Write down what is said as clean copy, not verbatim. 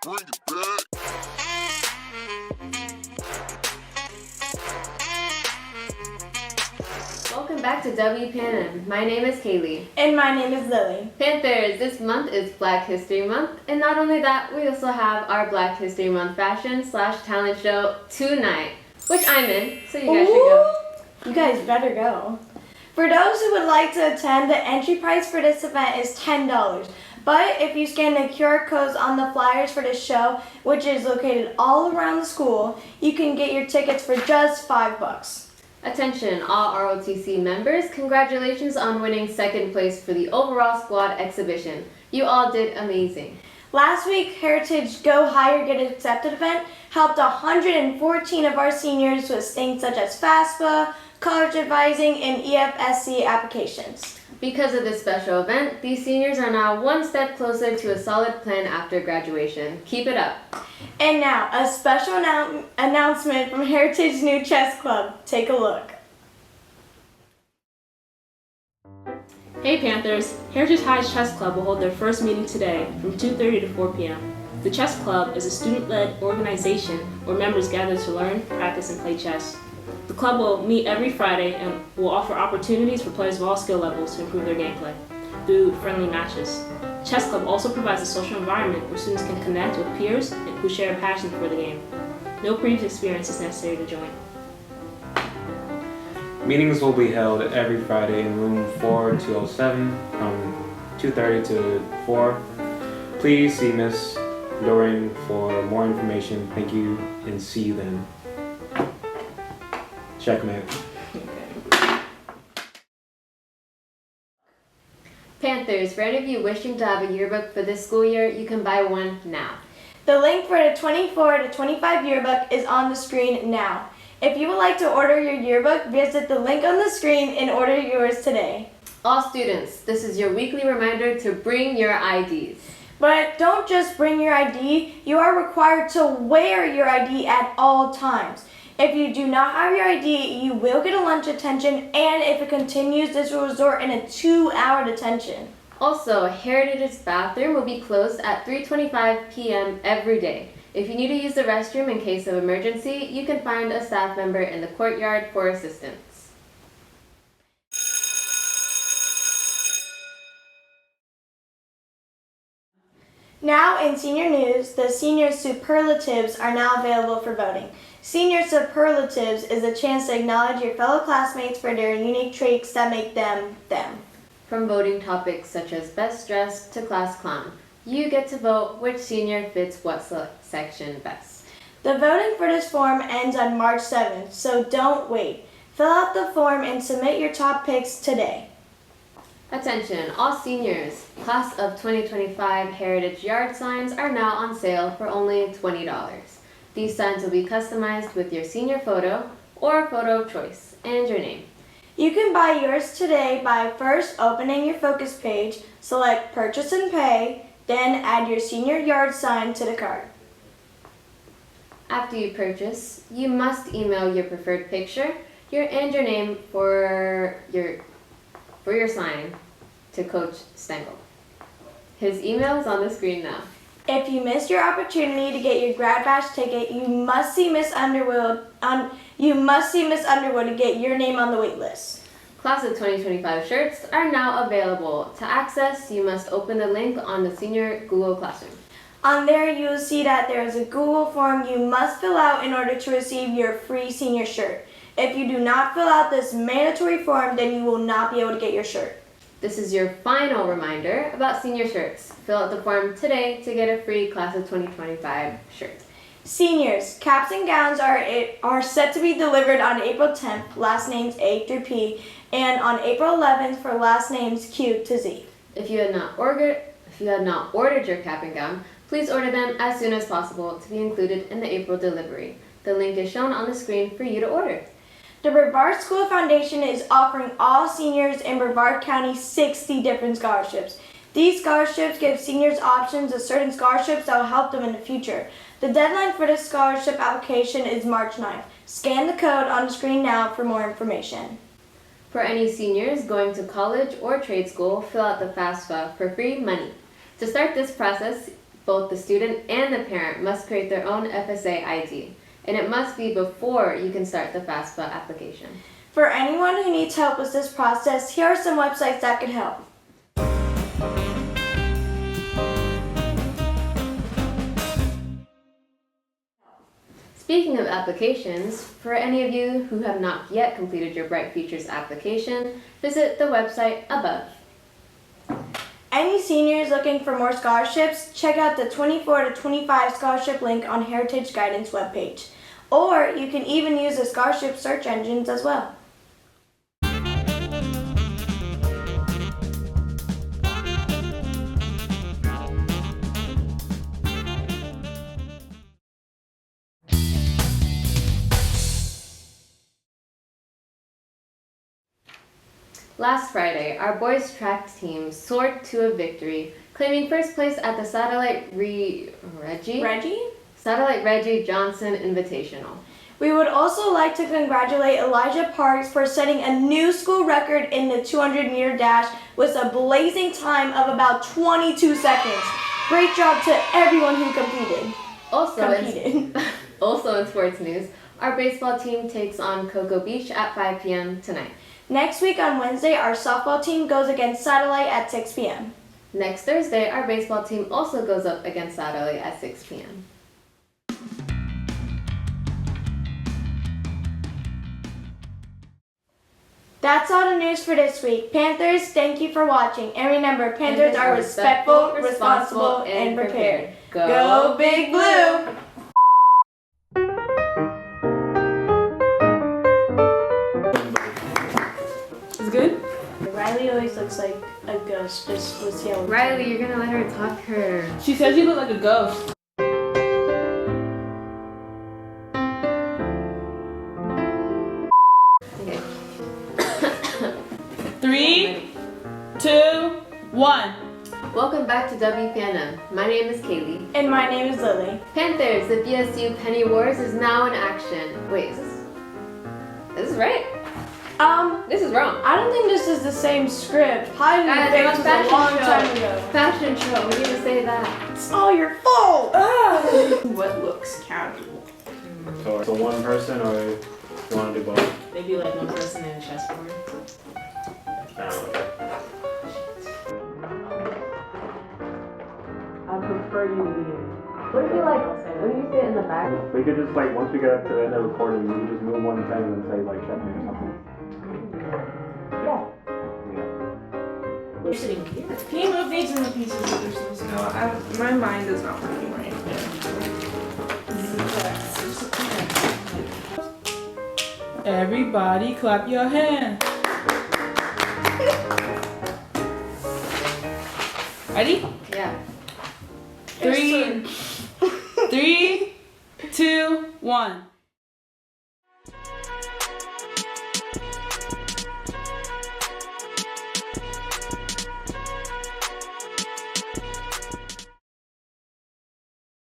Bring it back. Welcome back to WPNM. My name is Kaylee. And my name is Lily. Panthers, this month is Black History Month, and not only that, we also have our Black History Month fashion/talent show tonight, which I'm in, so you guys should go. You guys better go. For those who would like to attend, the entry price for this event is $10. But if you scan the QR codes on the flyers for this show, which is located all around the school, you can get your tickets for just $5. Attention, all ROTC members, congratulations on winning second place for the overall squad exhibition. You all did amazing. Last week, Heritage Go Higher Get Accepted event helped 114 of our seniors with things such as FAFSA, college advising, and EFSC applications. Because of this special event, these seniors are now one step closer to a solid plan after graduation. Keep it up. And now, a special announcement from Heritage New Chess Club. Take a look. Hey Panthers! Heritage High's Chess Club will hold their first meeting today from 2:30 to 4 p.m. The Chess Club is a student-led organization where members gather to learn, practice, and play chess. The club will meet every Friday and will offer opportunities for players of all skill levels to improve their gameplay through friendly matches. Chess Club also provides a social environment where students can connect with peers who share a passion for the game. No previous experience is necessary to join. Meetings will be held every Friday in room 4207 from 2:30 to 4. Please see Miss Doran for more information. Thank you and see you then. Checkmate. Panthers, for any of you wishing to have a yearbook for this school year, you can buy one now. The link for the 24 to 25 yearbook is on the screen now. If you would like to order your yearbook, visit the link on the screen and order yours today. All students, this is your weekly reminder to bring your IDs. But don't just bring your ID, you are required to wear your ID at all times. If you do not have your ID, you will get a lunch detention, and if it continues, this will result in a 2-hour detention. Also, Heritage's bathroom will be closed at 3:25 p.m. every day. If you need to use the restroom in case of emergency, you can find a staff member in the courtyard for assistance. Now in senior news, the senior superlatives are now available for voting. Senior superlatives is a chance to acknowledge your fellow classmates for their unique traits that make them them. From voting topics such as best dressed to class clown, you get to vote which senior fits what section best. The voting for this form ends on March 7th, so don't wait. Fill out the form and submit your top picks today. Attention, all seniors. Class of 2025 Heritage Yard signs are now on sale for only $20. These signs will be customized with your senior photo or photo of choice and your name. You can buy yours today by first opening your focus page, select Purchase and Pay, then add your senior yard sign to the cart. After you purchase, you must email your preferred picture and your name for your sign to Coach Stengel. His email is on the screen now. If you missed your opportunity to get your Grad Bash ticket, you must see Miss Underwood to get your name on the wait list. Class of 2025 shirts are now available. To access, you must open the link on the senior Google Classroom. On there, you will see that there is a Google form you must fill out in order to receive your free senior shirt. If you do not fill out this mandatory form, then you will not be able to get your shirt. This is your final reminder about senior shirts. Fill out the form today to get a free Class of 2025 shirt. Seniors, caps and gowns are set to be delivered on April 10th, last names A through P, and on April 11th for last names Q to Z. If you had not ordered your cap and gown, please order them as soon as possible to be included in the April delivery. The link is shown on the screen for you to order. The Brevard School Foundation is offering all seniors in Brevard County 60 different scholarships. These scholarships give seniors options of certain scholarships that will help them in the future. The deadline for this scholarship application is March 9th. Scan the code on the screen now for more information. For any seniors going to college or trade school, fill out the FAFSA for free money. To start this process, Both the student and the parent must create their own FSA ID, and it must be before you can start the FAFSA application. For anyone who needs help with this process, here are some websites that can help. Speaking of applications, for any of you who have not yet completed your Bright Futures application, visit the website above. Any seniors looking for more scholarships, check out the 24 to 25 scholarship link on Heritage Guidance webpage. Or you can even use the scholarship search engines as well. Last Friday, our boys track team soared to a victory, claiming first place at the Satellite Reggie Johnson Invitational. We would also like to congratulate Elijah Parks for setting a new school record in the 200-meter dash with a blazing time of about 22 seconds. Great job to everyone who competed. Also in sports news, our baseball team takes on Cocoa Beach at 5 p.m. tonight. Next week on Wednesday, our softball team goes against Satellite at 6 p.m. Next Thursday, our baseball team also goes up against Satellite at 6 p.m. That's all the news for this week. Panthers, thank you for watching. And remember, Panthers are respectful, responsible, and prepared. Go Big Blue! It's good? Riley always looks like a ghost, just with yellow. Riley, you're gonna let her talk her. She says you look like a ghost. Okay. 3, 2, 1. Welcome back to WPNM. My name is Kaylee. And my name is Lily. Panthers, the BSU Penny Wars is now in action. Wait, is this right? This is wrong. I don't think this is the same script. Hide in the Guys, Face it's was a a long fashion time show. ago. Fashion show, we need to say that. It's all your fault! What looks casual? So one person, or you want to do both? Maybe like one person in a chessboard. I prefer you to be in. What if you when you sit in the back? We could just once we get up to the end of recording, we could just move one thing and say checkmate or something. Yeah. You're sitting here. Can you move these in the pieces that they're supposed to go? My mind is not working right. Everybody clap your hands. Ready? Yeah. 3, 2, 1.